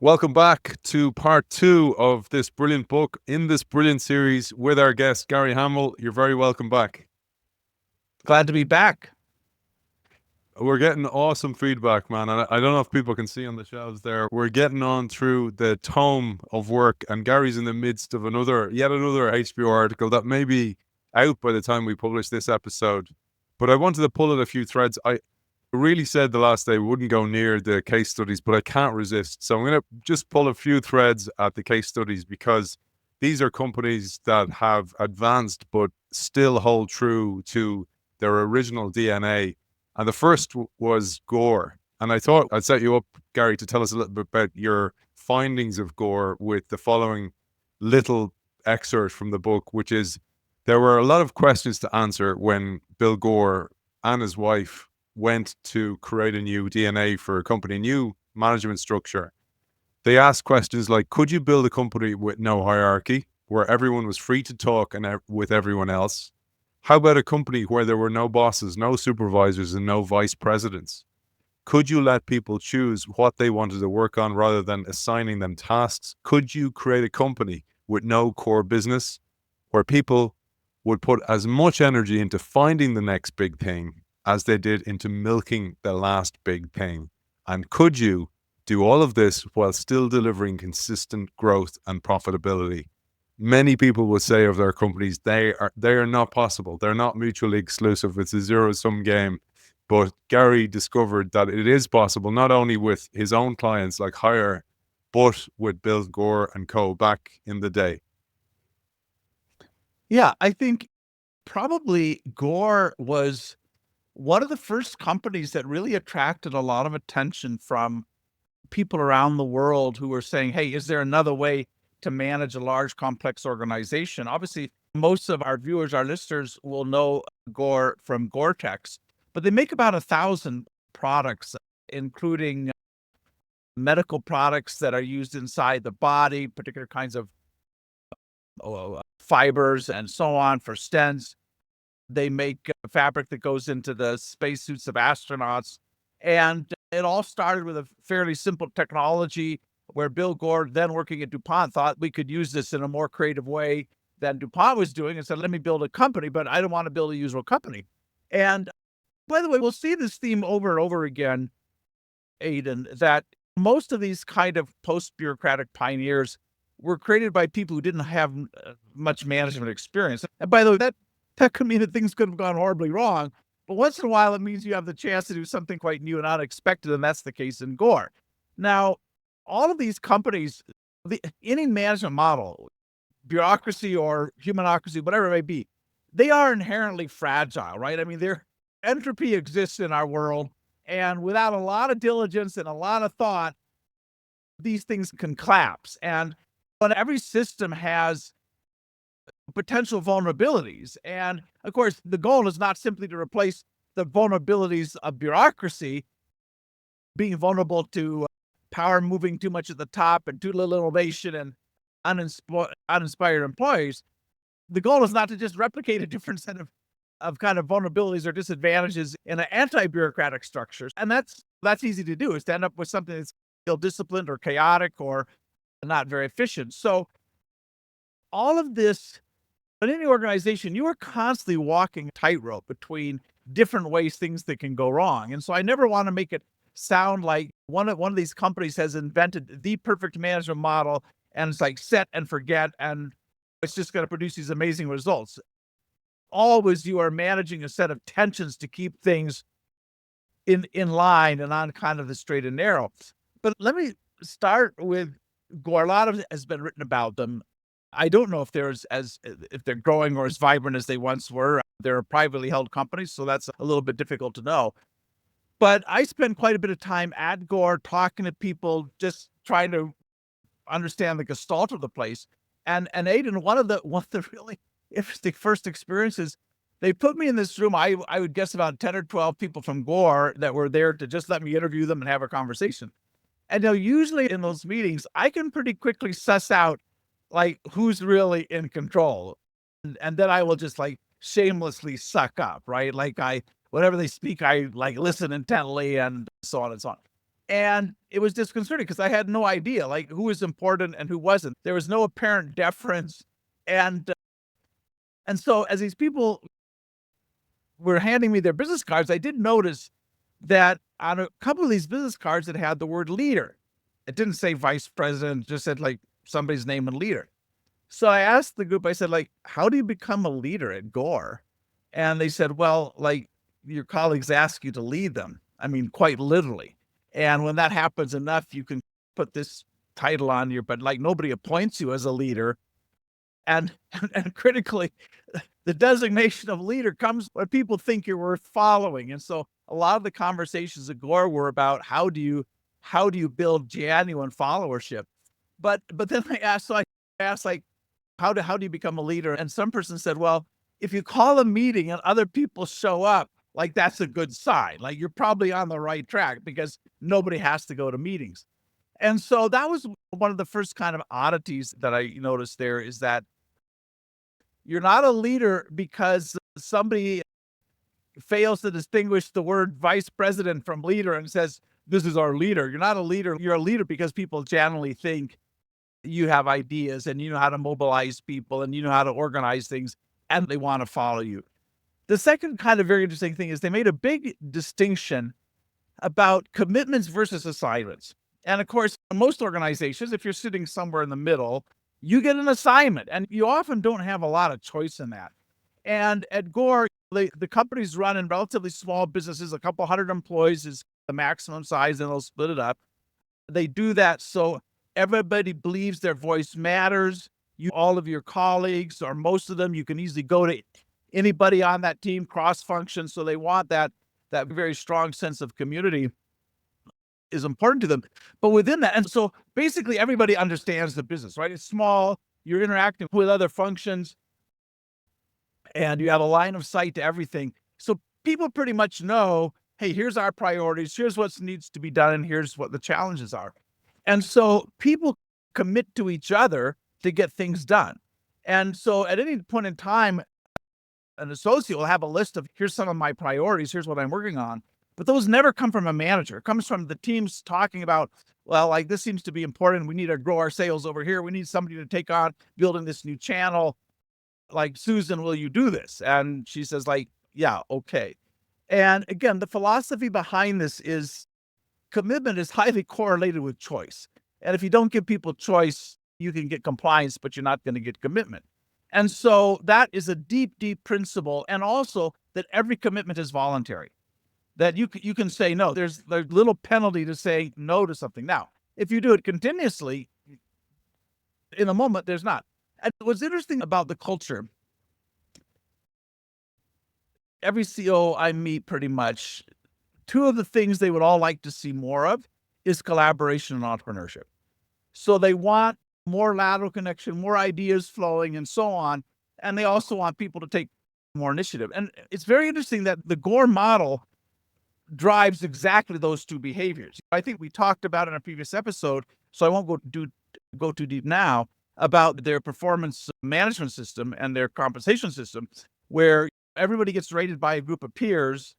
Welcome back to part two of this brilliant book in this brilliant series with our guest, Gary Hamel. You're very welcome back. Glad to be back. We're getting awesome feedback, man. And I don't know if people can see on the shelves there. We're getting on through the tome of work, and Gary's in the midst of yet another HBO article that may be out by the time we publish this episode. But I wanted to pull at a few threads. I really said the last day we wouldn't go near the case studies, but I can't resist. So I'm going to just pull a few threads at the case studies because these are companies that have advanced but still hold true to their original DNA. And the first was Gore. And I thought I'd set you up, Gary, to tell us a little bit about your findings of Gore with the following little excerpt from the book, which is there were a lot of questions to answer when Bill Gore and his wife went to create a new DNA for a company, a new management structure. They asked questions like, could you build a company with no hierarchy, where everyone was free to talk with everyone else? How about a company where there were no bosses, no supervisors, and no vice presidents? Could you let people choose what they wanted to work on rather than assigning them tasks? Could you create a company with no core business, where people would put as much energy into finding the next big thing as they did into milking the last big thing? And could you do all of this while still delivering consistent growth and profitability? Many people would say of their companies, they are not possible. They're not mutually exclusive. It's a zero-sum game. But Gary discovered that it is possible, not only with his own clients like Hire, but with Bill Gore and co. back in the day. Yeah, I think probably Gore was one of the first companies that really attracted a lot of attention from people around the world who were saying, hey, is there another way to manage a large, complex organization? Obviously, most of our viewers, our listeners will know Gore from Gore-Tex, but they make about 1,000 products, including medical products that are used inside the body, particular kinds of fibers and so on for stents. They make fabric that goes into the spacesuits of astronauts. And it all started with a fairly simple technology where Bill Gore, then working at DuPont, thought we could use this in a more creative way than DuPont was doing and said, let me build a company, but I don't want to build a usual company. And by the way, we'll see this theme over and over again, Aidan, that most of these kind of post-bureaucratic pioneers were created by people who didn't have much management experience. And by the way, that could mean that things could have gone horribly wrong, but once in a while, it means you have the chance to do something quite new and unexpected, and that's the case in Gore. Now, all of these companies, any management model, bureaucracy or humanocracy, whatever it may be, they are inherently fragile, right? I mean, entropy exists in our world, and without a lot of diligence and a lot of thought, these things can collapse. And every system has potential vulnerabilities. And of course, the goal is not simply to replace the vulnerabilities of bureaucracy, being vulnerable to power moving too much at the top and too little innovation and uninspired employees. The goal is not to just replicate a different set of kind of vulnerabilities or disadvantages in an anti-bureaucratic structures. And that's easy to do, is to end up with something that's ill-disciplined or chaotic or not very efficient. So all of this, in any organization, you are constantly walking a tightrope between different ways things that can go wrong. And so I never want to make it sound like one of these companies has invented the perfect management model and it's like set and forget and it's just going to produce these amazing results. Always you are managing a set of tensions to keep things in line and on kind of the straight and narrow. But let me start with Gore. A lot of it has been written about them. I don't know if if they're growing or as vibrant as they once were. They're privately held companies, so that's a little bit difficult to know. But I spend quite a bit of time at Gore talking to people, just trying to understand the gestalt of the place. And Aidan, one of the really interesting first experiences, they put me in this room. I would guess about 10 or 12 people from Gore that were there to just let me interview them and have a conversation. And usually in those meetings, I can pretty quickly suss out like who's really in control. And then I will just like shamelessly suck up, right? Like whenever they speak, I like listen intently and so on and so on. And it was disconcerting because I had no idea like who was important and who wasn't. There was no apparent deference. And and so as these people were handing me their business cards, I did notice that on a couple of these business cards, it had the word leader. It didn't say vice president, it just said like somebody's name and leader. So I asked the group, I said, like, how do you become a leader at Gore? And they said, well, like your colleagues ask you to lead them. I mean, quite literally. And when that happens enough, you can put this title on you, but like nobody appoints you as a leader. And and critically, the designation of leader comes when people think you're worth following. And so a lot of the conversations at Gore were about how do you build genuine followership? But then I asked like, how do you become a leader? And some person said, well, if you call a meeting and other people show up, like that's a good sign. Like you're probably on the right track because nobody has to go to meetings. And so that was one of the first kind of oddities that I noticed there is that you're not a leader because somebody fails to distinguish the word vice president from leader and says, this is our leader. You're not a leader. You're a leader because people generally think you have ideas and you know how to mobilize people and you know how to organize things and they want to follow you. The second kind of very interesting thing is they made a big distinction about commitments versus assignments. And of course, in most organizations, if you're sitting somewhere in the middle, you get an assignment and you often don't have a lot of choice in that. And at Gore, the company's run in relatively small businesses, a couple hundred employees is the maximum size, and they'll split it up. They do that so everybody believes their voice matters. All of your colleagues, or most of them, you can easily go to anybody on that team, cross-function. So they want that very strong sense of community is important to them. But within that, and so basically everybody understands the business, right? It's small, you're interacting with other functions, and you have a line of sight to everything. So people pretty much know, hey, here's our priorities, here's what needs to be done, and here's what the challenges are. And so people commit to each other to get things done. And so at any point in time, an associate will have a list of here's some of my priorities, here's what I'm working on. But those never come from a manager. It comes from the teams talking about, well, like this seems to be important. We need to grow our sales over here. We need somebody to take on building this new channel. Like, Susan, will you do this? And she says like, yeah, okay. And again, the philosophy behind this is commitment is highly correlated with choice. And if you don't give people choice, you can get compliance, but you're not going to get commitment. And so that is a deep, deep principle. And also that every commitment is voluntary. That you can say no. There's little penalty to say no to something. Now, if you do it continuously, in a moment, there's not. And what's interesting about the culture, every CEO I meet pretty much, two of the things they would all like to see more of is collaboration and entrepreneurship. So they want more lateral connection, more ideas flowing, and so on. And they also want people to take more initiative. And it's very interesting that the Gore model drives exactly those two behaviors. I think we talked about in a previous episode, so I won't go too deep now, about their performance management system and their compensation system, where everybody gets rated by a group of peers.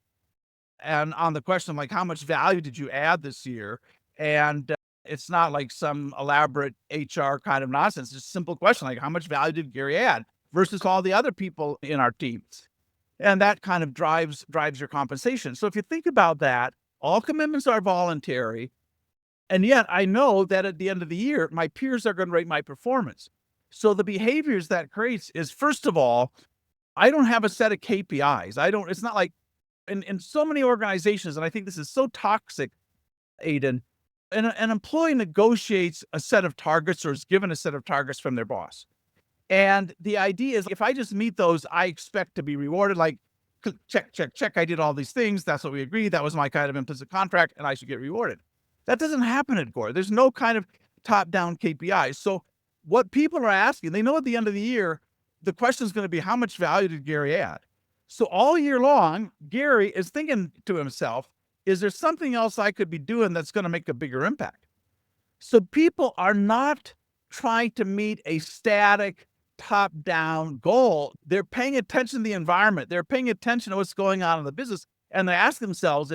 And on the question, like, how much value did you add this year? And it's not like some elaborate HR kind of nonsense. It's a simple question, like, how much value did Gary add versus all the other people in our teams? And that kind of drives your compensation. So if you think about that, all commitments are voluntary. And yet I know that at the end of the year, my peers are going to rate my performance. So the behaviors that creates is, first of all, I don't have a set of KPIs. It's not like in so many organizations, and I think this is so toxic, Aidan, an employee negotiates a set of targets or is given a set of targets from their boss. And the idea is if I just meet those, I expect to be rewarded. Like, check, check, check. I did all these things. That's what we agreed. That was my kind of implicit contract, and I should get rewarded. That doesn't happen at Gore. There's no kind of top-down KPIs. So what people are asking, they know at the end of the year, the question is going to be, how much value did Gary add? So all year long, Gary is thinking to himself, is there something else I could be doing that's going to make a bigger impact? So people are not trying to meet a static top-down goal. They're paying attention to the environment. They're paying attention to what's going on in the business. And they ask themselves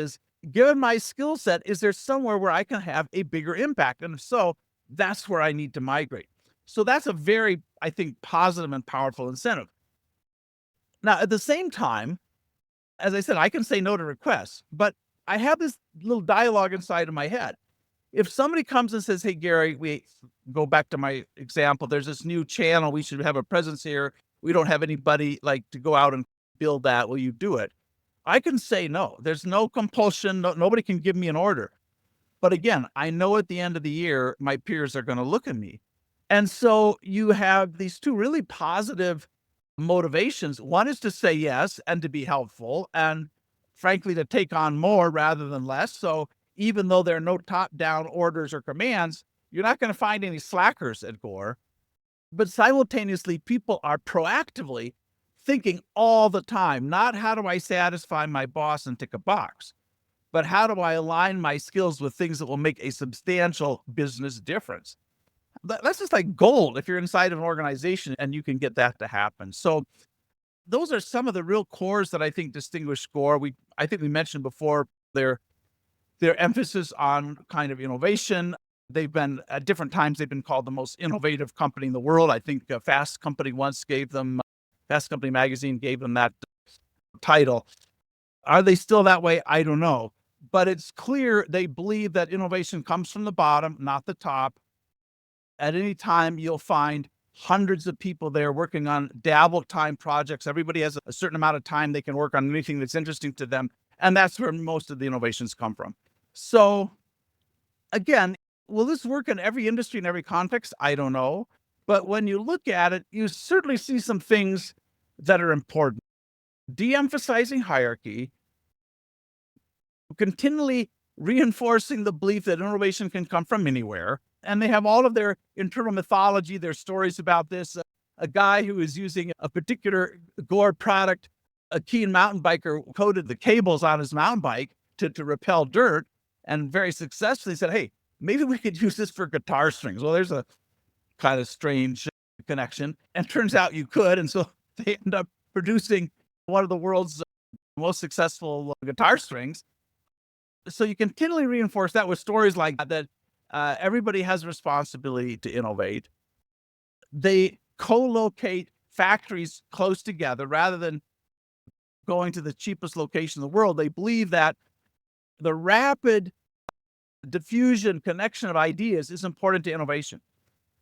given my skill set, is there somewhere where I can have a bigger impact? And if so, that's where I need to migrate. So that's a very, I think, positive and powerful incentive. Now, at the same time, as I said, I can say no to requests, but I have this little dialogue inside of my head. If somebody comes and says, "Hey, Gary, we go back to my example, there's this new channel, we should have a presence here. We don't have anybody like to go out and build that. Will you do it?" I can say no. There's no compulsion. Nobody can give me an order. But again, I know at the end of the year, my peers are going to look at me. And so you have these two really positive motivations. One is to say yes and to be helpful, and frankly, to take on more rather than less. So even though there are no top-down orders or commands, you're not going to find any slackers at Gore. But simultaneously, people are proactively thinking all the time, not how do I satisfy my boss and tick a box, but how do I align my skills with things that will make a substantial business difference? That's just like gold if you're inside of an organization and you can get that to happen. So those are some of the real cores that I think distinguish Gore. I think we mentioned before their emphasis on kind of innovation. They've been, at different times, they've been called the most innovative company in the world. I think Fast Company magazine gave them that title. Are they still that way? I don't know. But it's clear they believe that innovation comes from the bottom, not the top. At any time, you'll find hundreds of people there working on dabble time projects. Everybody has a certain amount of time they can work on anything that's interesting to them. And that's where most of the innovations come from. So again, will this work in every industry, in every context? I don't know. But when you look at it, you certainly see some things that are important. De-emphasizing hierarchy, continually reinforcing the belief that innovation can come from anywhere. And they have all of their internal mythology, their stories about this. A guy who is using a particular Gore product, a keen mountain biker coated the cables on his mountain bike to repel dirt, and very successfully said, "Hey, maybe we could use this for guitar strings." Well, there's a kind of strange connection. And turns out you could. And so they end up producing one of the world's most successful guitar strings. So you continually reinforce that with stories like that, everybody has a responsibility to innovate. They co-locate factories close together rather than going to the cheapest location in the world. They believe that the rapid diffusion, connection of ideas is important to innovation.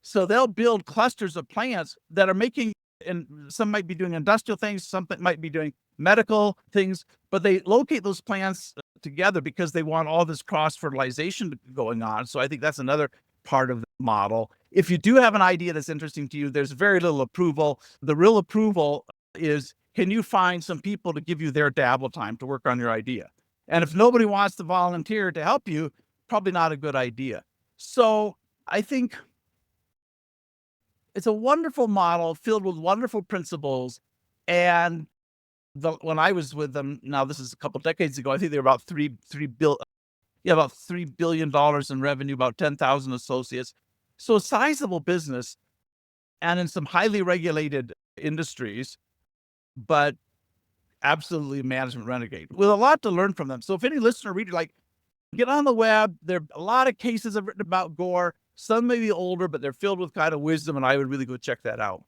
So they'll build clusters of plants that are making, and some might be doing industrial things, some might be doing medical things, but they locate those plants together because they want all this cross-fertilization going on. So I think that's another part of the model. If you do have an idea that's interesting to you, there's very little approval. The real approval is, can you find some people to give you their dabble time to work on your idea? And if nobody wants to volunteer to help you, probably not a good idea. So I think it's a wonderful model filled with wonderful principles. And when I was with them, now this is a couple decades ago, I think they were about about $3 billion in revenue, about 10,000 associates. So a sizable business, and in some highly regulated industries, but absolutely management renegade with a lot to learn from them. So if any listener or reader, get on the web, there are a lot of cases I've written about Gore. Some may be older, but they're filled with kind of wisdom, and I would really go check that out.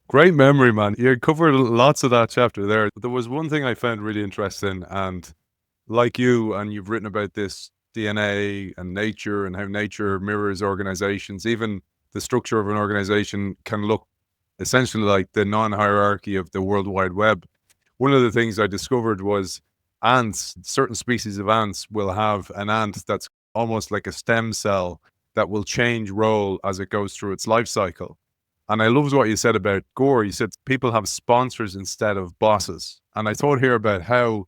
Great memory, man. You covered lots of that chapter there. There was one thing I found really interesting, and like you, and you've written about this DNA and nature and how nature mirrors organizations. Even the structure of an organization can look essentially like the non-hierarchy of the World Wide Web. One of the things I discovered was ants, certain species of ants will have an ant that's almost like a stem cell that will change role as it goes through its life cycle. And I loved what you said about Gore. You said people have sponsors instead of bosses. And I thought here about how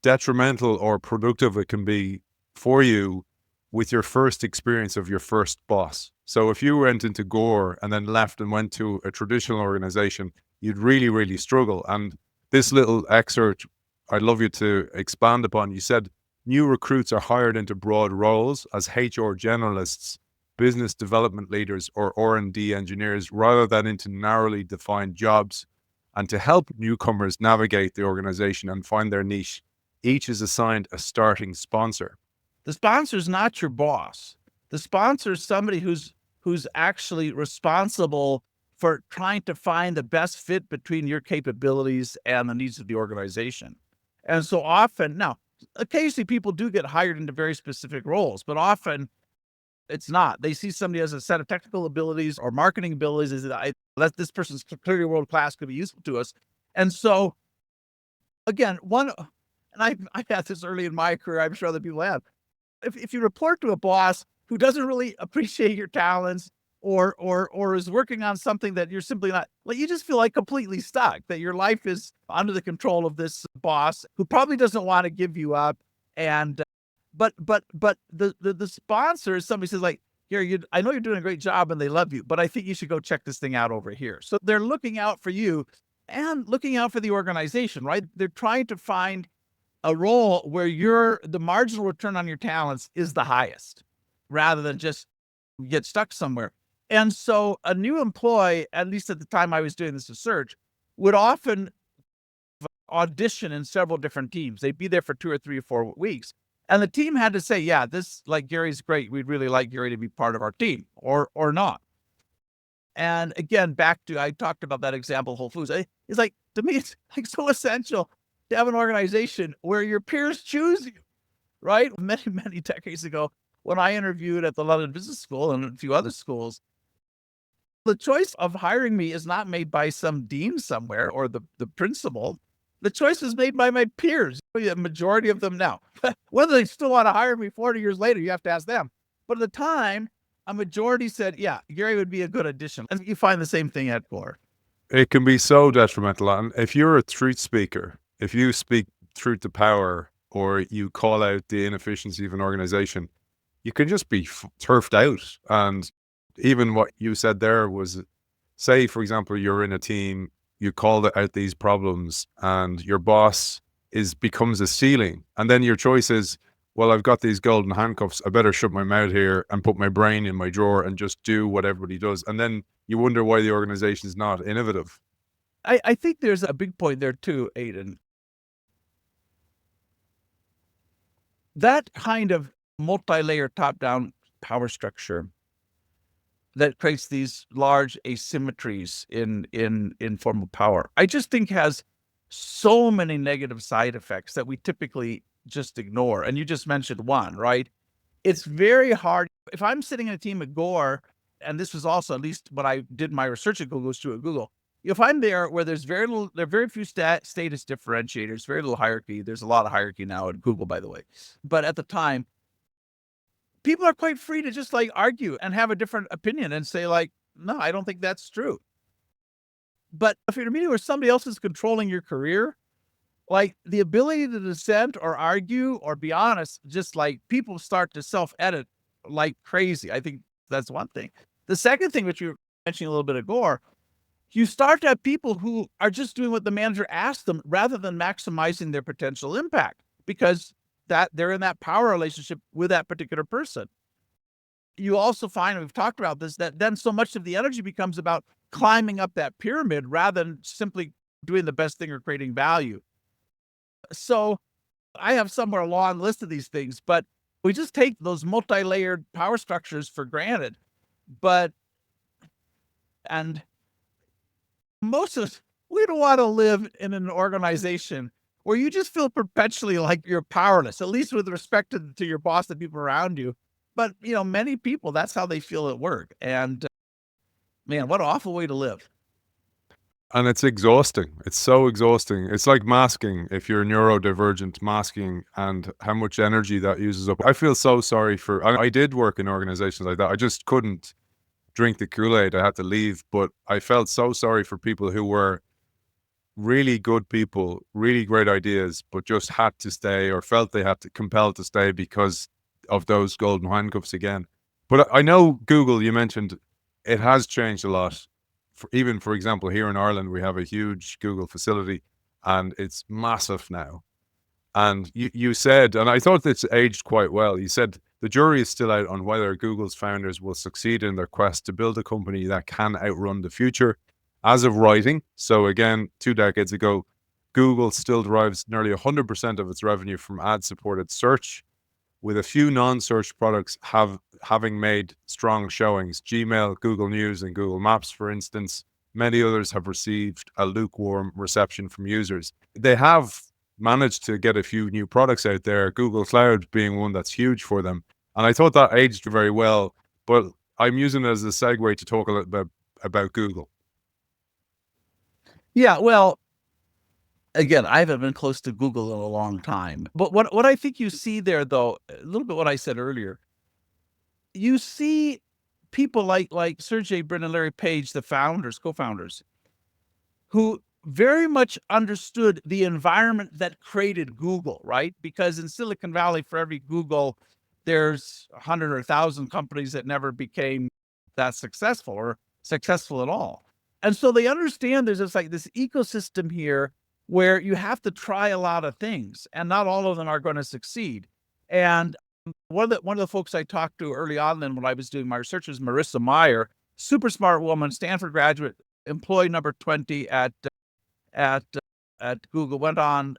detrimental or productive it can be for you with your first experience of your first boss. So if you went into Gore and then left and went to a traditional organization, you'd really, really struggle. And this little excerpt, I'd love you to expand upon. You said new recruits are hired into broad roles as HR generalists, business development leaders, or R&D engineers, rather than into narrowly defined jobs. And to help newcomers navigate the organization and find their niche, each is assigned a starting sponsor. The sponsor is not your boss. The sponsor is somebody who's actually responsible for trying to find the best fit between your capabilities and the needs of the organization. And so often, now, occasionally people do get hired into very specific roles, but often it's not. They see somebody as a set of technical abilities or marketing abilities. That this person's clearly world class, could be useful to us. And so, again, I've had this early in my career. I'm sure other people have. If you report to a boss who doesn't really appreciate your talents or is working on something that you're simply not, like, you just feel like completely stuck, that your life is under the control of this boss who probably doesn't want to give you up. And but the sponsor is somebody who says, like, here, I know you're doing a great job and they love you, but I think you should go check this thing out over here. So they're looking out for you and looking out for the organization, right? They're trying to find a role where the marginal return on your talents is the highest, rather than just get stuck somewhere. And so a new employee, at least at the time I was doing this research, would often audition in several different teams. They'd be there for 2 or 3 or 4 weeks. And the team had to say, yeah, this, like, Gary's great. We'd really like Gary to be part of our team, or not. And again, I talked about that example, Whole Foods. It's like, to me, it's like so essential to have an organization where your peers choose you, right? Many, many decades ago, when I interviewed at the London Business School and a few other schools, the choice of hiring me is not made by some dean somewhere or the principal. The choice is made by my peers, the majority of them now. Whether they still want to hire me 40 years later, you have to ask them. But at the time, a majority said, yeah, Gary would be a good addition. And you find the same thing at Gore. It can be so detrimental. And if you're a truth speaker, if you speak truth to power, or you call out the inefficiency of an organization, you can just be turfed out. And even what you said there was, say, for example, you're in a team, you called out these problems, and your boss becomes a ceiling. And then your choice is, well, I've got these golden handcuffs. I better shut my mouth here and put my brain in my drawer and just do what everybody does. And then you wonder why the organization is not innovative. I think there's a big point there too, Aidan. That kind of multi-layer top-down power structure that creates these large asymmetries in formal power, I just think has so many negative side effects that we typically just ignore. And you just mentioned one, right? It's very hard. If I'm sitting in a team at Gore, and this was also, at least when I did my research at Google, was true at Google, if I'm there where there are very few status differentiators, very little hierarchy. There's a lot of hierarchy now at Google, by the way. But at the time, people are quite free to just, like, argue and have a different opinion and say, like, no, I don't think that's true. But if you're in a meeting where somebody else is controlling your career, like, the ability to dissent or argue or be honest, just, like, people start to self-edit like crazy. I think that's one thing. The second thing, which you were mentioning a little bit at Gore, you start to have people who are just doing what the manager asked them rather than maximizing their potential impact, because that they're in that power relationship with that particular person. You also find, and we've talked about this, that then so much of the energy becomes about climbing up that pyramid rather than simply doing the best thing or creating value. So I have somewhere a long list of these things, but we just take those multi-layered power structures for granted. And most of us, we don't want to live in an organization where you just feel perpetually like you're powerless, at least with respect to your boss, the people around you. But, many people, that's how they feel at work. And man, what an awful way to live. And it's exhausting. It's so exhausting. It's like masking, if you're neurodivergent, masking, and how much energy that uses up. I feel so sorry I did work in organizations like that. I just couldn't drink the Kool-Aid. I had to leave. But I felt so sorry for people who were really good people, really great ideas, but just had to stay, or felt they had to compelled to stay because of those golden handcuffs again. But I know Google, you mentioned, it has changed a lot. Even, for example, here in Ireland, we have a huge Google facility and it's massive now. And you said, and I thought this aged quite well, you said the jury is still out on whether Google's founders will succeed in their quest to build a company that can outrun the future. As of writing, so again, 2 decades ago, Google still derives nearly 100% of its revenue from ad-supported search, with a few non-search products having made strong showings. Gmail, Google News, and Google Maps, for instance. Many others have received a lukewarm reception from users. They have managed to get a few new products out there, Google Cloud being one that's huge for them. And I thought that aged very well, but I'm using it as a segue to talk a little bit about Google. Yeah, well, again, I haven't been close to Google in a long time. But what I think you see there, though, a little bit what I said earlier, you see people like Sergey Brin and Larry Page, the founders, co-founders, who very much understood the environment that created Google, right? Because in Silicon Valley, for every Google, there's 100 or 1,000 companies that never became that successful or successful at all. And so they understand there's this ecosystem here where you have to try a lot of things, and not all of them are going to succeed. And one of the folks I talked to early on then when I was doing my research was Marissa Mayer, super smart woman, Stanford graduate, employee number 20 at Google, went on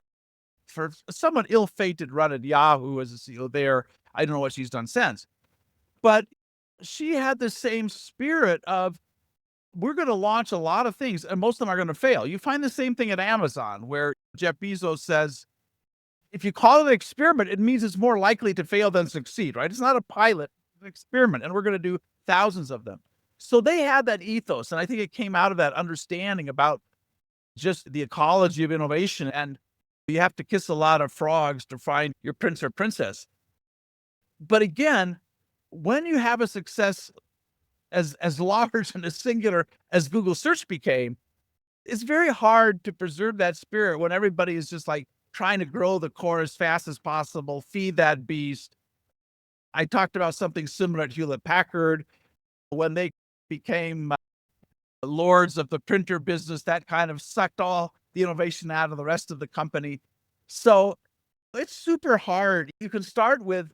for a somewhat ill-fated run at Yahoo as a CEO there. I don't know what she's done since. But she had the same spirit of, we're going to launch a lot of things, and most of them are going to fail. You find the same thing at Amazon, where Jeff Bezos says, if you call it an experiment, it means it's more likely to fail than succeed, right? It's not a pilot, it's an experiment, and we're going to do thousands of them. So they had that ethos, and I think it came out of that understanding about just the ecology of innovation. And you have to kiss a lot of frogs to find your prince or princess. But again, when you have a success as large and as singular as Google search became, it's very hard to preserve that spirit when everybody is just like trying to grow the core as fast as possible, feed that beast. I talked about something similar at Hewlett Packard when they became lords of the printer business. That kind of sucked all the innovation out of the rest of the company. So it's super hard. You can start with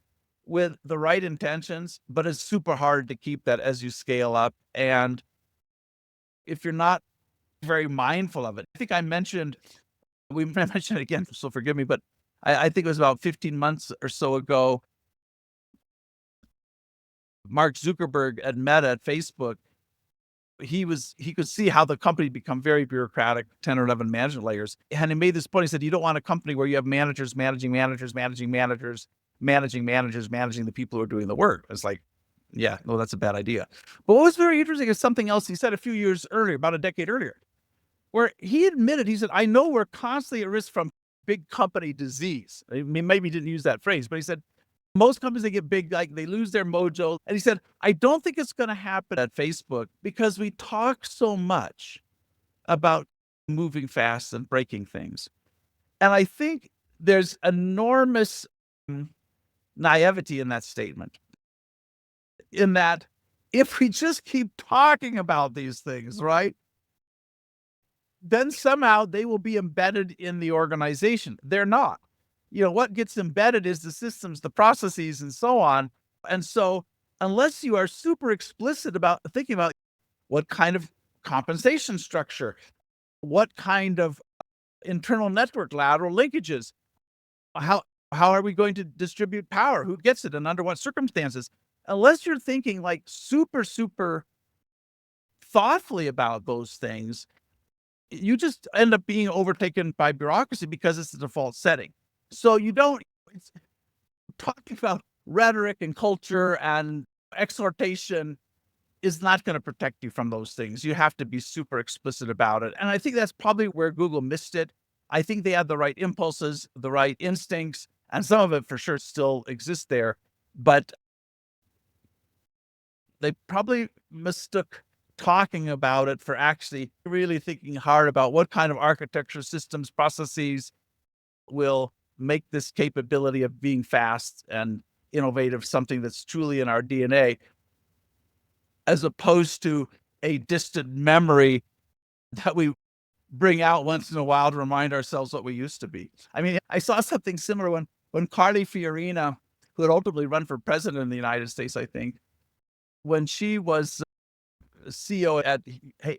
the right intentions, but it's super hard to keep that as you scale up. And if you're not very mindful of it, I think we mentioned it again, so forgive me, but I think it was about 15 months or so ago, Mark Zuckerberg at Meta at Facebook, he could see how the company become very bureaucratic, 10 or 11 management layers. And he made this point. He said, you don't want a company where you have managers managing managers, managing managers, managing managers, managing the people who are doing the work. It's like, yeah, no, that's a bad idea. But what was very interesting is something else he said a few years earlier, about a decade earlier, where he admitted, he said, I know we're constantly at risk from big company disease. I mean, maybe he didn't use that phrase, but he said, most companies, they get big, like they lose their mojo. And he said, I don't think it's going to happen at Facebook because we talk so much about moving fast and breaking things. And I think there's enormous naivety in that statement, in that if we just keep talking about these things, right, then somehow they will be embedded in the organization. They're not. What gets embedded is the systems, the processes, and so on. And so unless you are super explicit about thinking about what kind of compensation structure, what kind of internal network, lateral linkages, how are we going to distribute power, who gets it, and under what circumstances, unless you're thinking like super, super thoughtfully about those things, you just end up being overtaken by bureaucracy because it's the default setting. So you don't, talking about rhetoric and culture and exhortation is not going to protect you from those things. You have to be super explicit about it. And I think that's probably where Google missed it. I think they had the right impulses, the right instincts, and some of it for sure still exists there. But they probably mistook talking about it for actually really thinking hard about what kind of architecture, systems, processes will make this capability of being fast and innovative something that's truly in our DNA, as opposed to a distant memory that we bring out once in a while to remind ourselves what we used to be. I mean, I saw something similar when Carly Fiorina, who had ultimately run for president in the United States, I think, when she was CEO at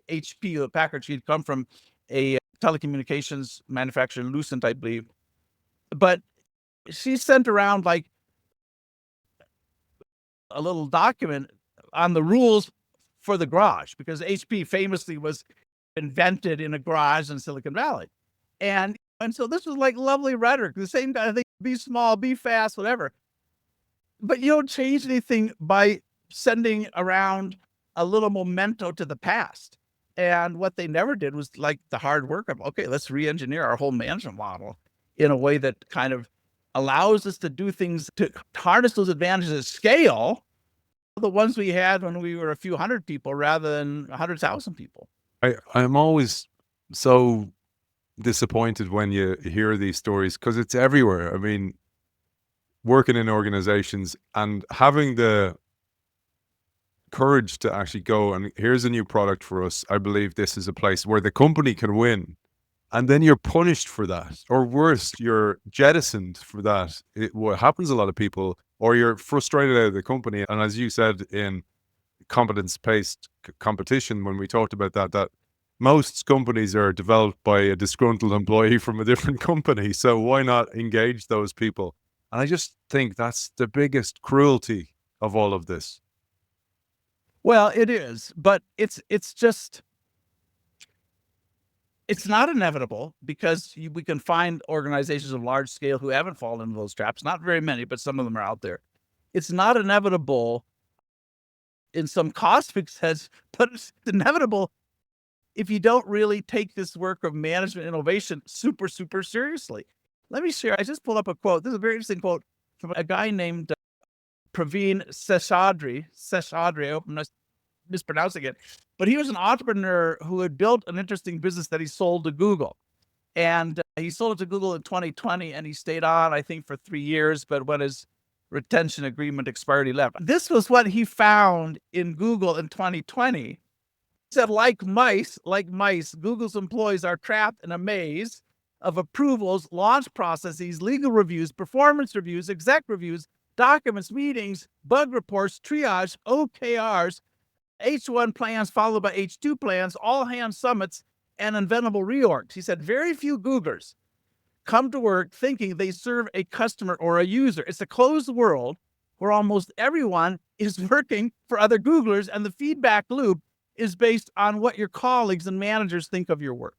HP Packard, she'd come from a telecommunications manufacturer, Lucent, I believe. But she sent around like a little document on the rules for the garage, because HP famously was invented in a garage in Silicon Valley. And so this was like lovely rhetoric, the same kind of thing, be small, be fast, whatever. But you don't change anything by sending around a little memento to the past. And what they never did was like the hard work of, okay, let's re-engineer our whole management model in a way that kind of allows us to do things to harness those advantages at scale, the ones we had when we were a few hundred people rather than 100,000 people. I'm always so disappointed when you hear these stories, because it's everywhere. I mean, working in organizations and having the courage to actually go and here's a new product for us. I believe this is a place where the company can win. And then you're punished for that, or worse, you're jettisoned for that. What happens to a lot of people, or you're frustrated out of the company. And as you said in competence-based competition, when we talked about that most companies are developed by a disgruntled employee from a different company. So why not engage those people? And I just think that's the biggest cruelty of all of this. Well, it is, but it's just, it's not inevitable, because we can find organizations of large scale who haven't fallen into those traps. Not very many, but some of them are out there. It's not inevitable in some cosmic sense, but it's inevitable if you don't really take this work of management innovation super, super seriously. Let me share. I just pulled up a quote. This is a very interesting quote from a guy named Praveen Seshadri. I hope I'm not mispronouncing it, but he was an entrepreneur who had built an interesting business that he sold to Google. And he sold it to Google in 2020, and he stayed on, I think, for 3 years. But when his retention agreement expired, he left. This was what he found in Google in 2020. He said, like mice, Google's employees are trapped in a maze of approvals, launch processes, legal reviews, performance reviews, exec reviews, documents, meetings, bug reports, triage, OKRs, H1 plans followed by H2 plans, all hands summits, and inventable reorgs. He said, very few Googlers come to work thinking they serve a customer or a user. It's a closed world where almost everyone is working for other Googlers, and the feedback loop is based on what your colleagues and managers think of your work.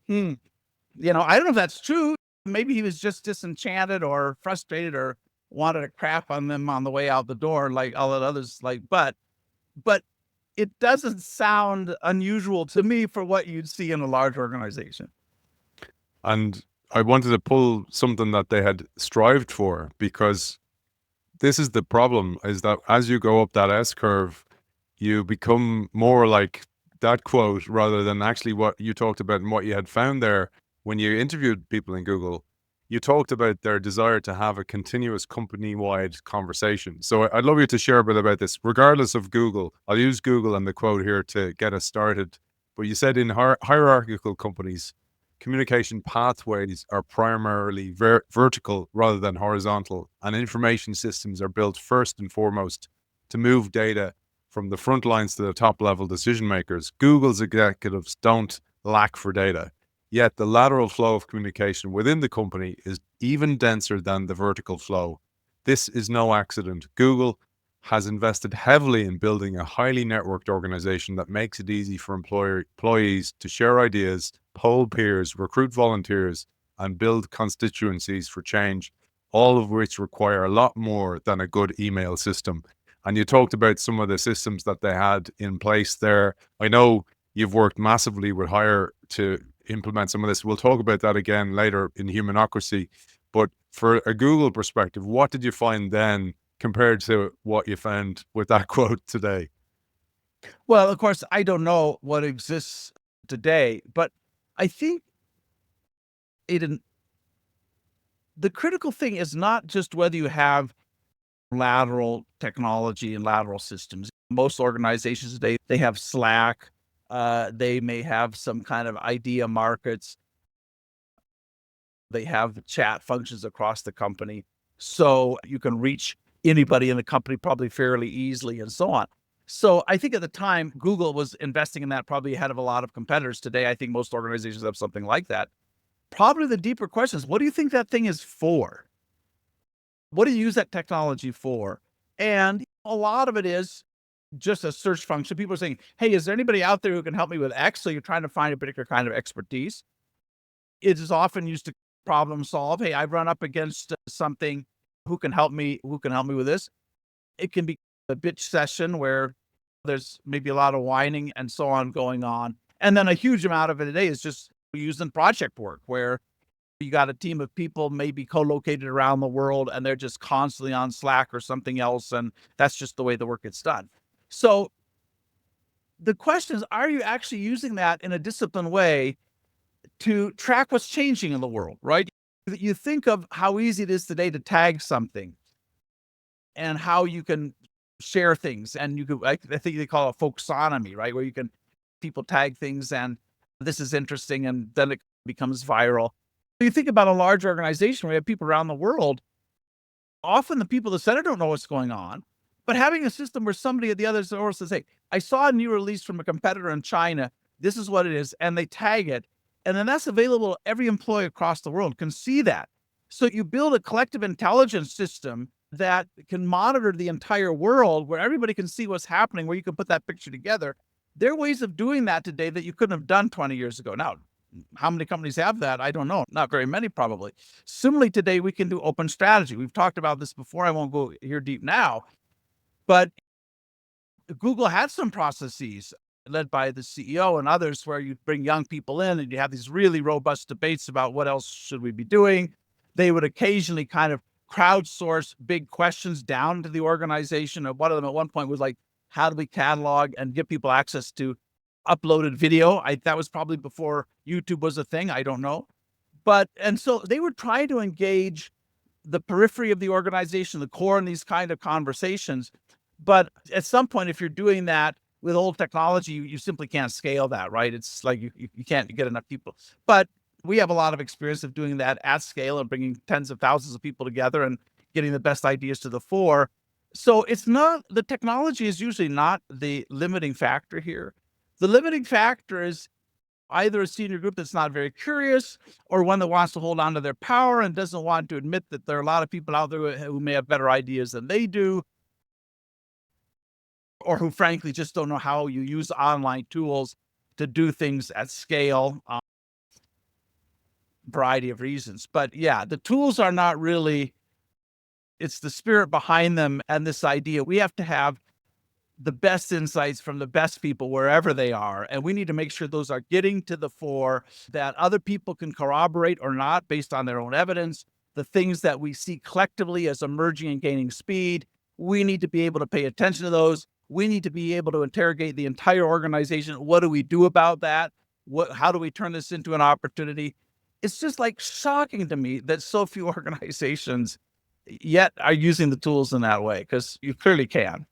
I don't know if that's true. Maybe he was just disenchanted or frustrated or wanted to crap on them on the way out the door, like all the others. But it doesn't sound unusual to me for what you'd see in a large organization. And I wanted to pull something that they had strived for, because this is the problem, is that as you go up that S curve, you become more like that quote rather than actually what you talked about and what you had found there when you interviewed people in Google. You talked about their desire to have a continuous company-wide conversation. So I'd love you to share a bit about this, regardless of Google. I'll use Google and the quote here to get us started. But you said in hierarchical companies, communication pathways are primarily vertical rather than horizontal, and information systems are built first and foremost to move data from the front lines to the top level decision makers. Google's executives don't lack for data. Yet the lateral flow of communication within the company is even denser than the vertical flow. This is no accident. Google has invested heavily in building a highly networked organization that makes it easy for employees to share ideas, poll peers, recruit volunteers, and build constituencies for change, all of which require a lot more than a good email system. And you talked about some of the systems that they had in place there. I know you've worked massively with Hire to implement some of this. We'll talk about that again later in Humanocracy. But for a Google perspective, what did you find then compared to what you found with that quote today? Well, of course, I don't know what exists today, but I think, Aidan, the critical thing is not just whether you have lateral technology and lateral systems. Most organizations today, they have Slack. They may have some kind of idea markets. They have chat functions across the company, so you can reach anybody in the company probably fairly easily, and so on. So I think at the time, Google was investing in that probably ahead of a lot of competitors. Today, I think most organizations have something like that. Probably the deeper question is, what do you think that thing is for? What do you use that technology for? And a lot of it is just a search function. People are saying, hey, is there anybody out there who can help me with X? So you're trying to find a particular kind of expertise. It is often used to problem solve. Hey, I've run up against something. Who can help me? Who can help me with this? It can be a bitch session where there's maybe a lot of whining and so on going on. And then a huge amount of it today is just used in project work where you got a team of people maybe co-located around the world and they're just constantly on Slack or something else. And that's just the way the work gets done. So the question is, are you actually using that in a disciplined way to track what's changing in the world, right? You think of how easy it is today to tag something and how you can share things. And you could, I think they call it folksonomy, right? Where you can, people tag things and this is interesting and then it becomes viral. You think about a large organization where you have people around the world, often the people in the center don't know what's going on, but having a system where somebody at the other source says, hey, I saw a new release from a competitor in China. This is what it is. And they tag it. And then that's available. Every employee across the world can see that. So you build a collective intelligence system that can monitor the entire world where everybody can see what's happening, where you can put that picture together. There are ways of doing that today that you couldn't have done 20 years ago. Now, how many companies have that? I don't know. Not very many, probably. Similarly, today we can do open strategy. We've talked about this before. I won't go here deep now, but Google had some processes led by the CEO and others where you bring young people in and you have these really robust debates about what else should we be doing. They would occasionally kind of crowdsource big questions down to the organization. And one of them at one point was like, how do we catalog and give people access to uploaded video? That was probably before YouTube was a thing. I don't know. And so they were trying to engage the periphery of the organization, the core in these kind of conversations. But at some point, if you're doing that with old technology, you simply can't scale that, right? It's like you can't get enough people. But we have a lot of experience of doing that at scale and bringing tens of thousands of people together and getting the best ideas to the fore. So it's not, the technology is usually not the limiting factor here. The limiting factor is either a senior group that's not very curious or one that wants to hold on to their power and doesn't want to admit that there are a lot of people out there who may have better ideas than they do, or who frankly just don't know how you use online tools to do things at scale. Variety of reasons. But yeah, the tools are not really, it's the spirit behind them and this idea. We have to have the best insights from the best people wherever they are. And we need to make sure those are getting to the fore, that other people can corroborate or not based on their own evidence. The things that we see collectively as emerging and gaining speed, we need to be able to pay attention to those. We need to be able to interrogate the entire organization. What do we do about that? How do we turn this into an opportunity? It's just like shocking to me that so few organizations yet are using the tools in that way, because you clearly can.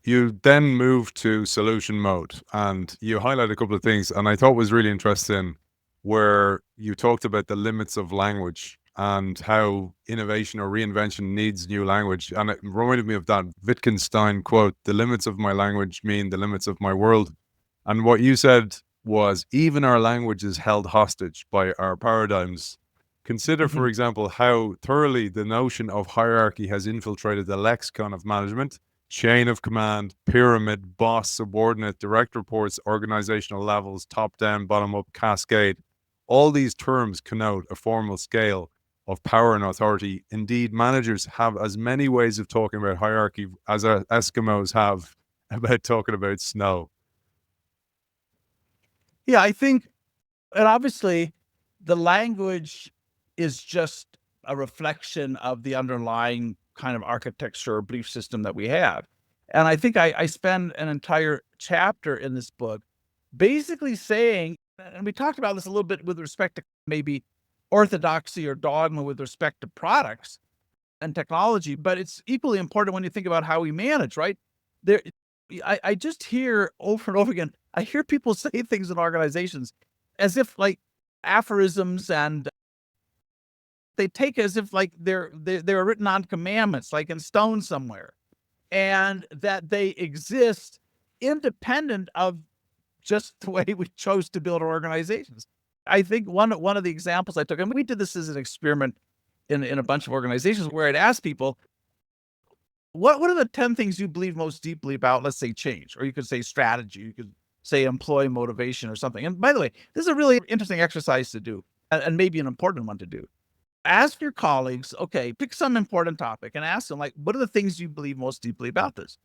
You then move to solution mode and you highlight a couple of things. And I thought was really interesting where you talked about the limits of language and how innovation or reinvention needs new language. And it reminded me of that Wittgenstein quote, the limits of my language mean the limits of my world. And what you said was, even our language is held hostage by our paradigms. Consider, for example, how thoroughly the notion of hierarchy has infiltrated the lexicon of management: chain of command, pyramid, boss, subordinate, direct reports, organizational levels, top down, bottom up, cascade. All these terms connote a formal scale of power and authority. Indeed, managers have as many ways of talking about hierarchy as our Eskimos have about talking about snow. Yeah, I think, and obviously the language is just a reflection of the underlying kind of architecture or belief system that we have. And I think I spend an entire chapter in this book basically saying, and we talked about this a little bit with respect to maybe orthodoxy or dogma with respect to products and technology, but it's equally important when you think about how we manage, right? There, I just hear over and over again, I hear people say things in organizations as if like aphorisms, and they take as if like they're written on commandments, like in stone somewhere. and that they exist independent of just the way we chose to build our organizations. I think one of the examples I took, and we did this as an experiment in a bunch of organizations, where I'd ask people, what are the 10 things you believe most deeply about, let's say, change, or you could say strategy, you could say employee motivation or something. And by the way, this is a really interesting exercise to do, and maybe an important one to do. Ask your colleagues, okay, pick some important topic and ask them, like, what are the things you believe most deeply about this?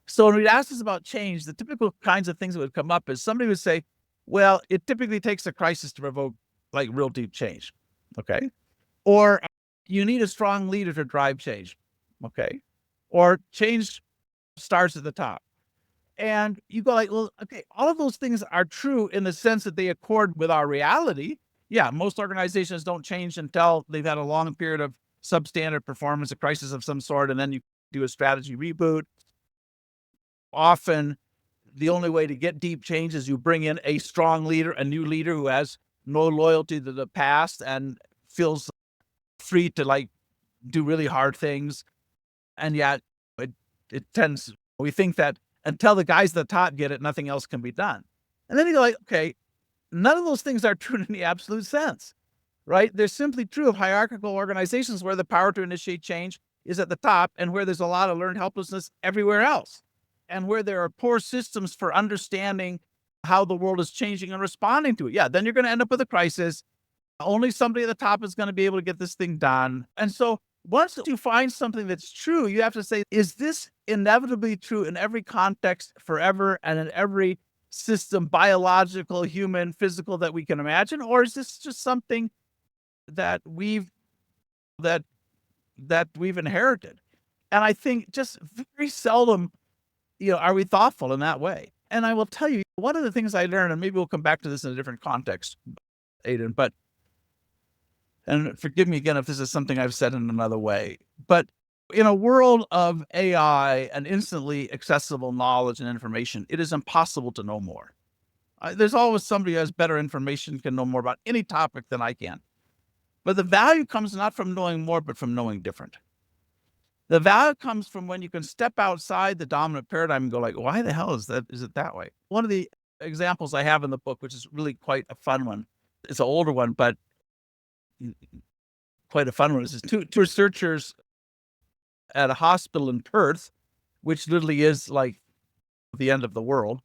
So when we'd ask us about change, the typical kinds of things that would come up is somebody would say, well, it typically takes a crisis to provoke like real deep change. Okay. Or you need a strong leader to drive change. Okay. Or change starts at the top. And you go like, well, okay, all of those things are true in the sense that they accord with our reality. Yeah, most organizations don't change until they've had a long period of substandard performance, a crisis of some sort, and then you do a strategy reboot. Often, the only way to get deep change is you bring in a strong leader, a new leader who has no loyalty to the past and feels free to like do really hard things. And yet we think that until the guys at the top get it, nothing else can be done. And then you go like, okay, none of those things are true in the absolute sense, right? They're simply true of hierarchical organizations where the power to initiate change is at the top and where there's a lot of learned helplessness everywhere else, and where there are poor systems for understanding how the world is changing and responding to it. Yeah, then you're going to end up with a crisis. Only somebody at the top is going to be able to get this thing done. And so once you find something that's true, you have to say, is this inevitably true in every context forever and in every system, biological, human, physical, that we can imagine? Or is this just something that we've inherited? And I think just very seldom, are we thoughtful in that way? And I will tell you, one of the things I learned, and maybe we'll come back to this in a different context, Aidan, and forgive me again if this is something I've said in another way, but in a world of AI and instantly accessible knowledge and information, it is impossible to know more. There's always somebody who has better information, can know more about any topic than I can. But the value comes not from knowing more, but from knowing different. The value comes from when you can step outside the dominant paradigm and go like, why the hell is it that way? One of the examples I have in the book, which is really quite a fun one, it's an older one, but quite a fun one, is two researchers at a hospital in Perth, which literally is like the end of the world,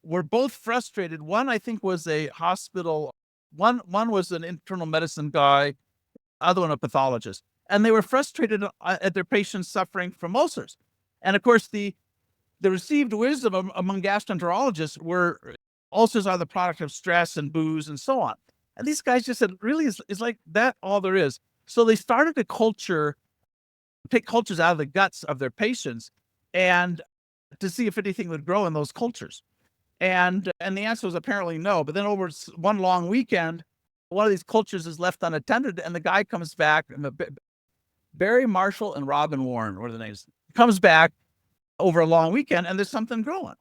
were both frustrated. One, I think, was a hospital. One was an internal medicine guy, other one a pathologist. And they were frustrated at their patients suffering from ulcers. And of course, the received wisdom among gastroenterologists were ulcers are the product of stress and booze and so on. And these guys just said, really, is like that all there is? So they started a take cultures out of the guts of their patients and to see if anything would grow in those cultures. And the answer was apparently no. But then over one long weekend, one of these cultures is left unattended, and the guy comes back, and Barry Marshall and Robin Warren, what are the names? Comes back over a long weekend, and there's something growing.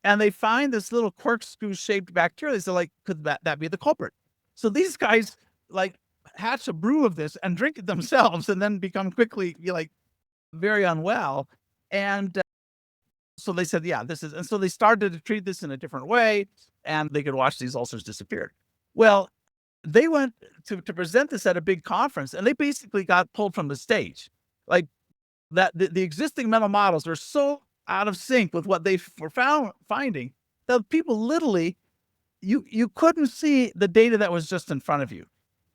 And they find this little corkscrew-shaped bacteria. They say, like, could that be the culprit? So these guys, like, hatch a brew of this and drink it themselves and then become quickly, like, very unwell. And so they said, yeah, this is, and so they started to treat this in a different way, and they could watch these ulcers disappear. Well, they went to present this at a big conference, and they basically got pulled from the stage. Like that, the existing mental models were so out of sync with what they were finding that people literally, you couldn't see the data that was just in front of you.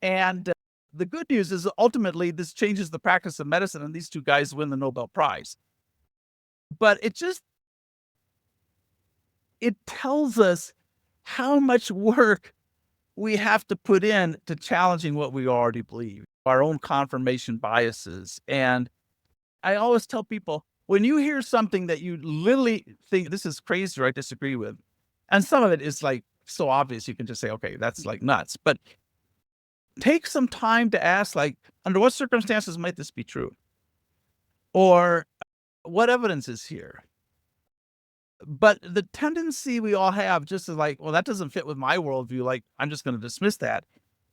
And the good news is ultimately this changes the practice of medicine, and these two guys win the Nobel Prize. But it tells us how much work we have to put in to challenging what we already believe, our own confirmation biases. And I always tell people, when you hear something that you literally think this is crazy or I disagree with, and some of it is like so obvious, you can just say, okay, that's like nuts. But take some time to ask, like, under what circumstances might this be true? Or what evidence is here? But the tendency we all have just is like, well, that doesn't fit with my worldview, like, I'm just going to dismiss that,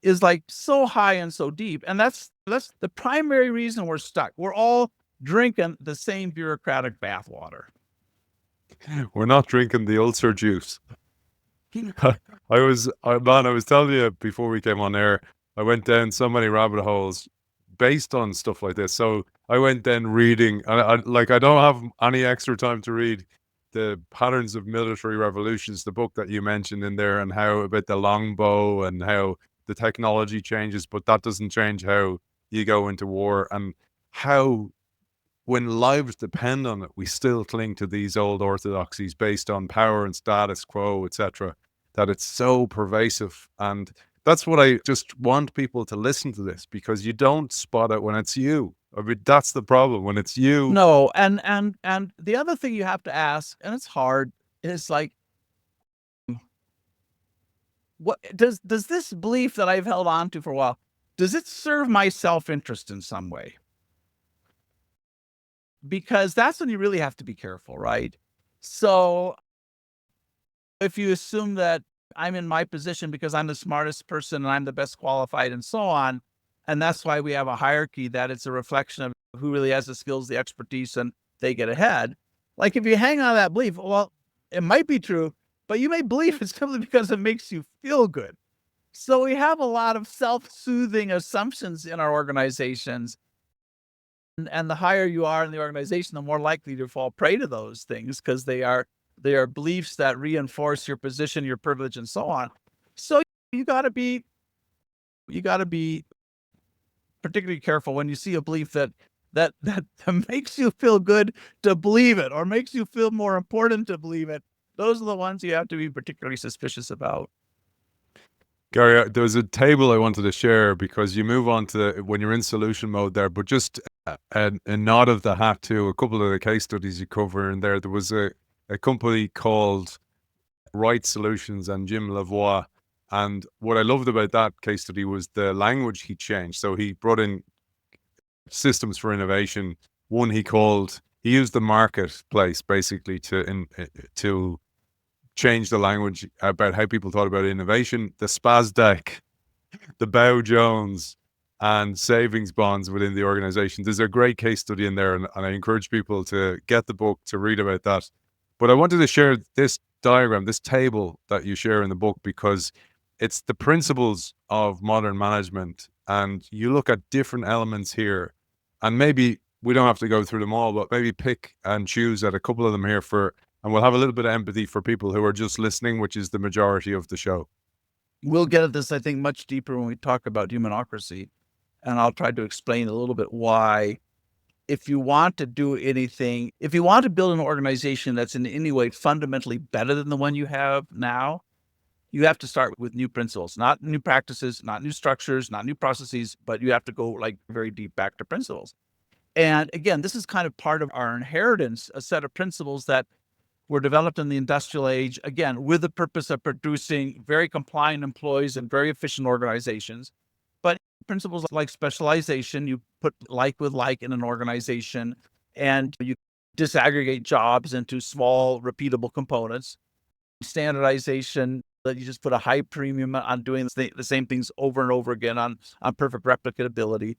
is like so high and so deep. And that's the primary reason we're stuck. We're all drinking the same bureaucratic bathwater. We're not drinking the ulcer juice. I was telling you before we came on air, I went down so many rabbit holes based on stuff like this. So I went then reading, I don't have any extra time to read the Patterns of Military Revolutions, the book that you mentioned in there, and how about the longbow and how the technology changes, but that doesn't change how you go into war, and how when lives depend on it, we still cling to these old orthodoxies based on power and status quo, etc. That it's so pervasive. And that's what I just want people to listen to this, because you don't spot it when it's you. I mean, that's the problem, when it's you. No, and the other thing you have to ask, and it's hard, is like, what does this belief that I've held on to for a while, does it serve my self-interest in some way? Because that's when you really have to be careful, right? So if you assume that I'm in my position because I'm the smartest person and I'm the best qualified and so on, and that's why we have a hierarchy, that it's a reflection of who really has the skills, the expertise, and they get ahead. Like, if you hang on to that belief, well, it might be true, but you may believe it simply because it makes you feel good. So we have a lot of self-soothing assumptions in our organizations. And the higher you are in the organization, the more likely to fall prey to those things, because they are beliefs that reinforce your position, your privilege, and so on. So you got to be particularly careful when you see a belief that makes you feel good to believe it, or makes you feel more important to believe it. Those are the ones you have to be particularly suspicious about. Gary, there was a table I wanted to share, because you move on to when you're in solution mode there, but just a nod of the hat to a couple of the case studies you cover in there. There was a company called Right Solutions and Jim Lavoie. And what I loved about that case study was the language he changed. So he brought in systems for innovation. One he used the marketplace basically to change the language about how people thought about innovation. The SPAS deck, the Dow Jones, and savings bonds within the organization. There's a great case study in there, and I encourage people to get the book to read about that. But I wanted to share this diagram, this table that you share in the book, because it's the principles of modern management, and you look at different elements here, and maybe we don't have to go through them all, but maybe pick and choose at a couple of them here and we'll have a little bit of empathy for people who are just listening, which is the majority of the show. We'll get at this, I think, much deeper when we talk about humanocracy, and I'll try to explain a little bit why. If you want to do anything, if you want to build an organization that's in any way fundamentally better than the one you have now, you have to start with new principles, not new practices, not new structures, not new processes, but you have to go like very deep back to principles. And again, this is kind of part of our inheritance, a set of principles that were developed in the industrial age, again, with the purpose of producing very compliant employees and very efficient organizations. But principles like specialization, you put like with like in an organization, and you disaggregate jobs into small, repeatable components. Standardization, that you just put a high premium on doing the same things over and over again on perfect replicability.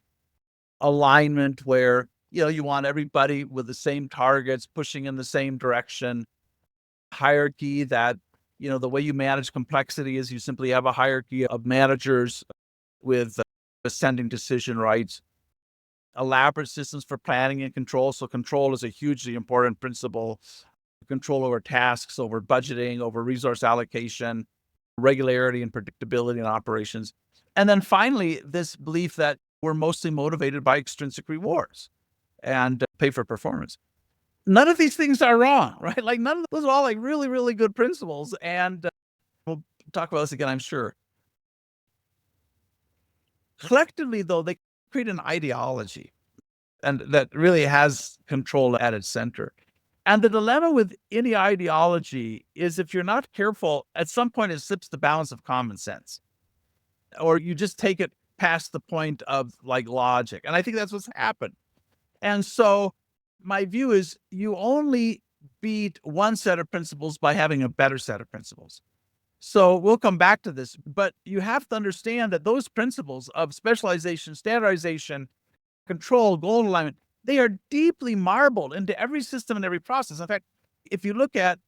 Alignment, where you want everybody with the same targets, pushing in the same direction. Hierarchy, that the way you manage complexity is you simply have a hierarchy of managers with ascending decision rights. Elaborate systems for planning and control. So control is a hugely important principle. Control over tasks, over budgeting, over resource allocation, regularity and predictability in operations. And then finally, this belief that we're mostly motivated by extrinsic rewards and pay for performance. None of these things are wrong, right? Like, none of those are all like really, really good principles. And we'll talk about this again, I'm sure. Collectively, though, they create an ideology, and that really has control at its center. And the dilemma with any ideology is, if you're not careful, at some point it slips the balance of common sense, or you just take it past the point of like logic. And I think that's what's happened. And so my view is, you only beat one set of principles by having a better set of principles. So we'll come back to this, but you have to understand that those principles of specialization, standardization, control, goal alignment, They are deeply marbled into every system and every process. In fact, if you look at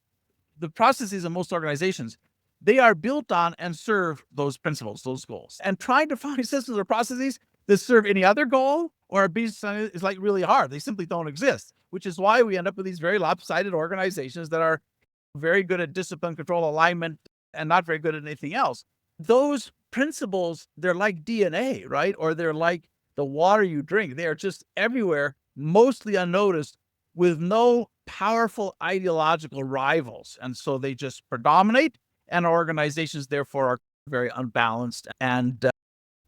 the processes of most organizations, they are built on and serve those principles, those goals. And trying to find systems or processes that serve any other goal or be is like really hard. They simply don't exist, which is why we end up with these very lopsided organizations that are very good at discipline, control, alignment, and not very good at anything else. Those principles, they're like DNA, right? Or they're like the water you drink. They are just everywhere, mostly unnoticed, with no powerful ideological rivals. And so they just predominate, and organizations, therefore, are very unbalanced and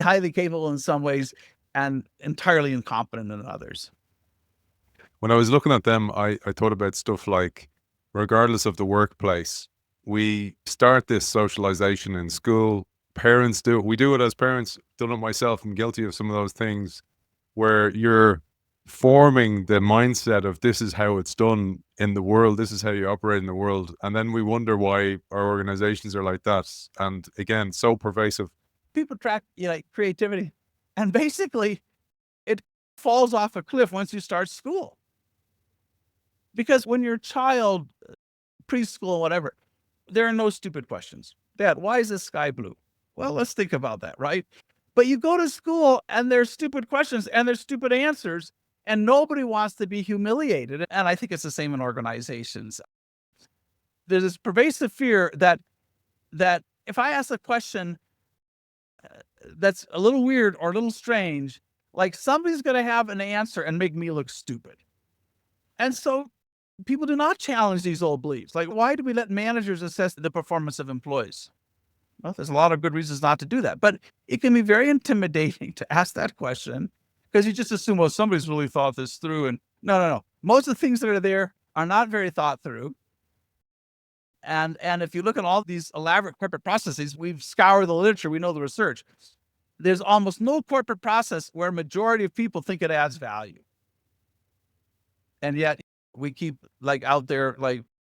highly capable in some ways and entirely incompetent in others. When I was looking at them, I thought about stuff like, regardless of the workplace, we start this socialization in school. Parents do it. We do it as parents. Done it myself. I'm guilty of some of those things where you're forming the mindset of this is how it's done in the world. This is how you operate in the world. And then we wonder why our organizations are like that. And again, so pervasive. People track creativity, and basically it falls off a cliff once you start school. Because when you're a child, preschool, whatever, there are no stupid questions. Dad, why is the sky blue? Well, let's think about that, right? But you go to school and there's stupid questions and there's stupid answers, and nobody wants to be humiliated. And I think it's the same in organizations. There's this pervasive fear that if I ask a question that's a little weird or a little strange, like somebody's going to have an answer and make me look stupid. And so people do not challenge these old beliefs. Like, why do we let managers assess the performance of employees? Well, there's a lot of good reasons not to do that, but it can be very intimidating to ask that question because you just assume, well, somebody's really thought this through. And no. Most of the things that are there are not very thought through. And if you look at all these elaborate corporate processes, we've scoured the literature, we know the research. There's almost no corporate process where a majority of people think it adds value. And yet we keep out there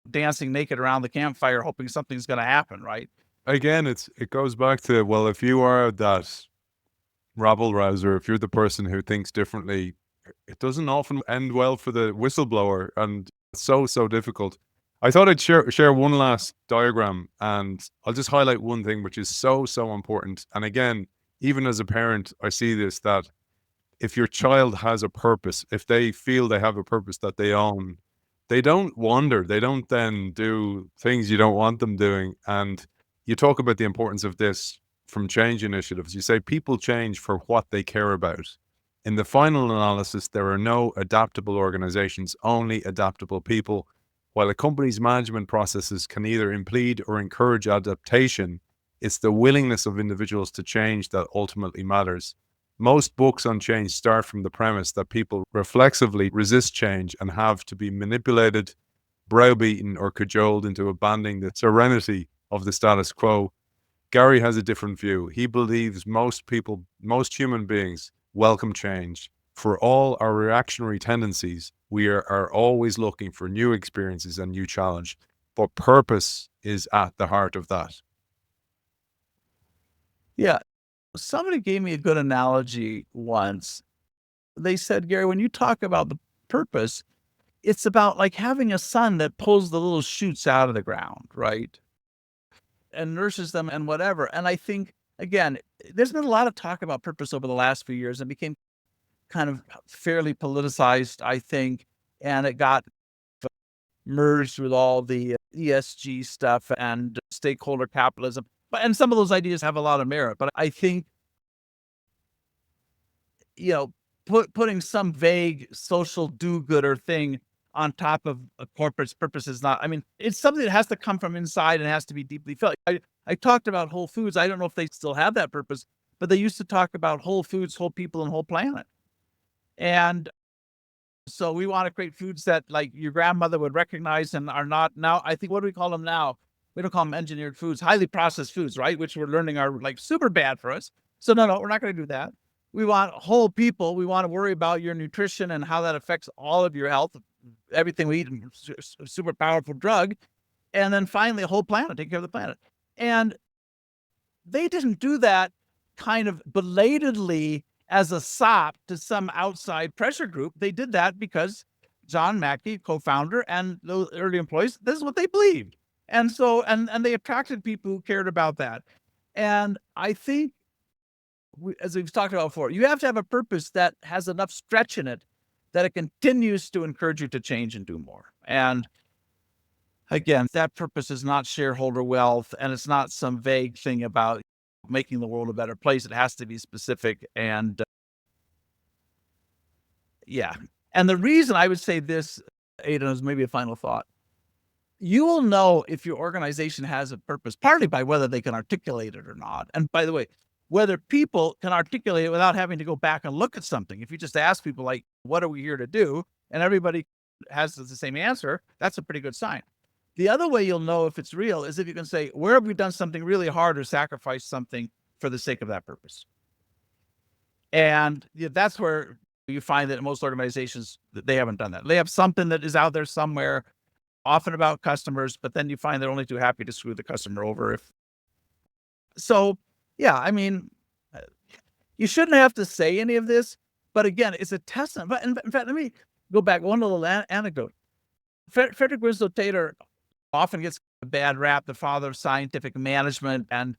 dancing naked around the campfire, hoping something's going to happen, right? Again, it goes back to, well, if you are that rabble rouser, if you're the person who thinks differently, it doesn't often end well for the whistleblower, and it's so difficult. I thought I'd share one last diagram, and I'll just highlight one thing which is so important. And again, even as a parent, I see this, that if your child has a purpose, if they feel they have a purpose that they own, they don't wander. They don't then do things you don't want them doing. And you talk about the importance of this from change initiatives. You say people change for what they care about. In the final analysis, there are no adaptable organizations, only adaptable people. While a company's management processes can either impede or encourage adaptation, it's the willingness of individuals to change that ultimately matters. Most books on change start from the premise that people reflexively resist change and have to be manipulated, browbeaten, or cajoled into abandoning the serenity of the status quo. Gary has a different view. He believes most human beings welcome change. For all our reactionary tendencies, we are always looking for new experiences and new challenge, but purpose is at the heart of that. Yeah. Somebody gave me a good analogy once. They said, Gary, when you talk about the purpose, it's about like having a son that pulls the little shoots out of the ground, right? And nurses them and whatever. And I think, again, there's been a lot of talk about purpose over the last few years and became kind of fairly politicized, I think. And it got merged with all the ESG stuff and stakeholder capitalism. And some of those ideas have a lot of merit. But I think, putting some vague social do-gooder thing on top of a corporate's purpose is not, it's something that has to come from inside and has to be deeply felt. I talked about Whole Foods. I don't know if they still have that purpose, but they used to talk about whole foods, whole people, and whole planet. And so we want to create foods that like your grandmother would recognize and are not now. I think, what do we call them now? We don't call them engineered foods, highly processed foods, right? Which we're learning are like super bad for us. So no, we're not going to do that. We want whole people. We want to worry about your nutrition and how that affects all of your health, everything we eat, a super powerful drug. And then finally, a whole planet, take care of the planet. And they didn't do that kind of belatedly as a sop to some outside pressure group. They did that because John Mackey, co-founder, and the early employees, this is what they believed. And so, and they attracted people who cared about that. And I think, as we've talked about before, you have to have a purpose that has enough stretch in it that it continues to encourage you to change and do more. And again, that purpose is not shareholder wealth, and it's not some vague thing about making the world a better place. It has to be specific. And yeah. And the reason I would say this, Aidan, is maybe a final thought. You will know if your organization has a purpose, partly by whether they can articulate it or not. And by the way, whether people can articulate it without having to go back and look at something. If you just ask people like, what are we here to do? And everybody has the same answer, that's a pretty good sign. The other way you'll know if it's real is if you can say, where have we done something really hard or sacrificed something for the sake of that purpose? And that's where you find that in most organizations that they haven't done that. They have something that is out there somewhere, often about customers, but then you find they're only too happy to screw the customer over. So, yeah, I mean, you shouldn't have to say any of this, but again, it's a testament. But in fact, let me go back one little anecdote. Frederick Winslow Taylor often gets a bad rap, the father of scientific management, and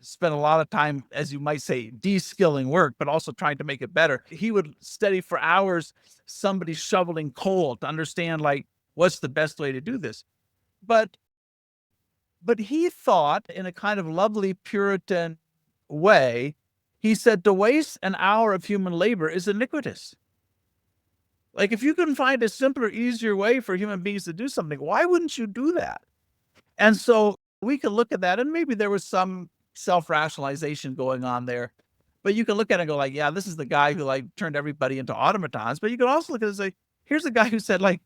spent a lot of time, as you might say, de-skilling work, but also trying to make it better. He would study for hours somebody shoveling coal to understand, like, what's the best way to do this. But he thought, in a kind of lovely Puritan way, he said, to waste an hour of human labor is iniquitous. Like, if you can find a simpler, easier way for human beings to do something, why wouldn't you do that? And so we can look at that, and maybe there was some self-rationalization going on there, but you can look at it and go like, yeah, this is the guy who like turned everybody into automatons. But you can also look at it and say, here's a guy who said like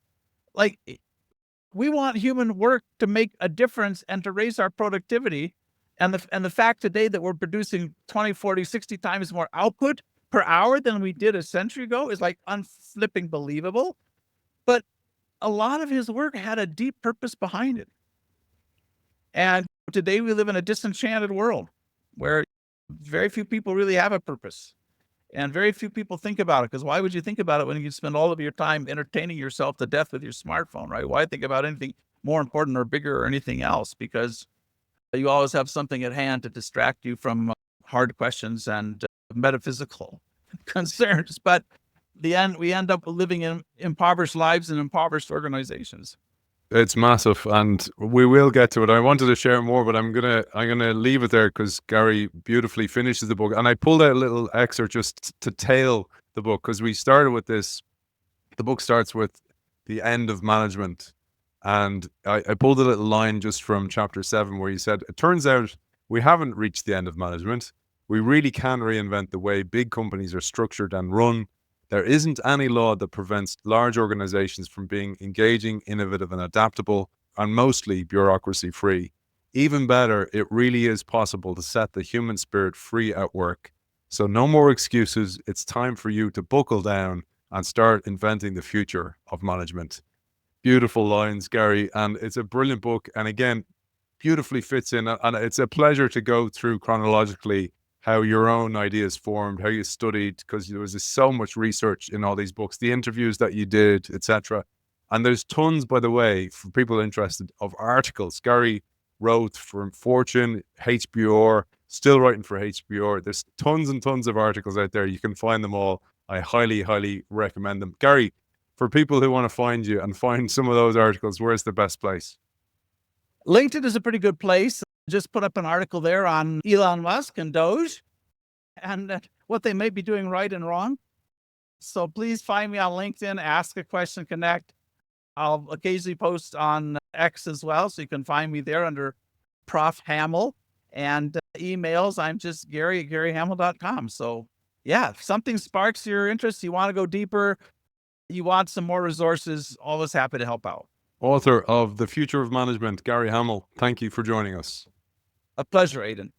we want human work to make a difference and to raise our productivity. And the fact today that we're producing 20, 40, 60 times more output per hour than we did a century ago is like unflipping believable. But a lot of his work had a deep purpose behind it. And today we live in a disenchanted world where very few people really have a purpose, and very few people think about it. Because why would you think about it when you can spend all of your time entertaining yourself to death with your smartphone, right? Why think about anything more important or bigger or anything else? Because you always have something at hand to distract you from hard questions and metaphysical concerns. But the end, we end up living in impoverished lives and impoverished organizations. It's massive, and we will get to it. I wanted to share more, but I'm gonna leave it there because Gary beautifully finishes the book. And I pulled out a little excerpt just to tail the book, because we started with this. The book starts with the end of management, and I pulled a little line just from chapter 7 where he said, "It turns out we haven't reached the end of management. We really can reinvent the way big companies are structured and run. There isn't any law that prevents large organizations from being engaging, innovative, and adaptable, and mostly bureaucracy-free. Even better, it really is possible to set the human spirit free at work. So no more excuses. It's time for you to buckle down and start inventing the future of management." Beautiful lines, Gary, and it's a brilliant book. And again, beautifully fits in. And it's a pleasure to go through chronologically how your own ideas formed, how you studied, because there was so much research in all these books, the interviews that you did, etc. And there's tons, by the way, for people interested, of articles. Gary wrote for Fortune, HBR, still writing for HBR. There's tons and tons of articles out there. You can find them all. I highly, highly recommend them. Gary, for people who want to find you and find some of those articles, where's the best place? LinkedIn is a pretty good place. Just put up an article there on Elon Musk and Doge and what they may be doing right and wrong. So please find me on LinkedIn, ask a question, connect. I'll occasionally post on X as well, so you can find me there under Prof. Hamel. And emails, I'm just Gary@GaryHamel.com. So yeah, if something sparks your interest, you want to go deeper, you want some more resources, always happy to help out. Author of The Future of Management, Gary Hamel, thank you for joining us. A pleasure, Aidan.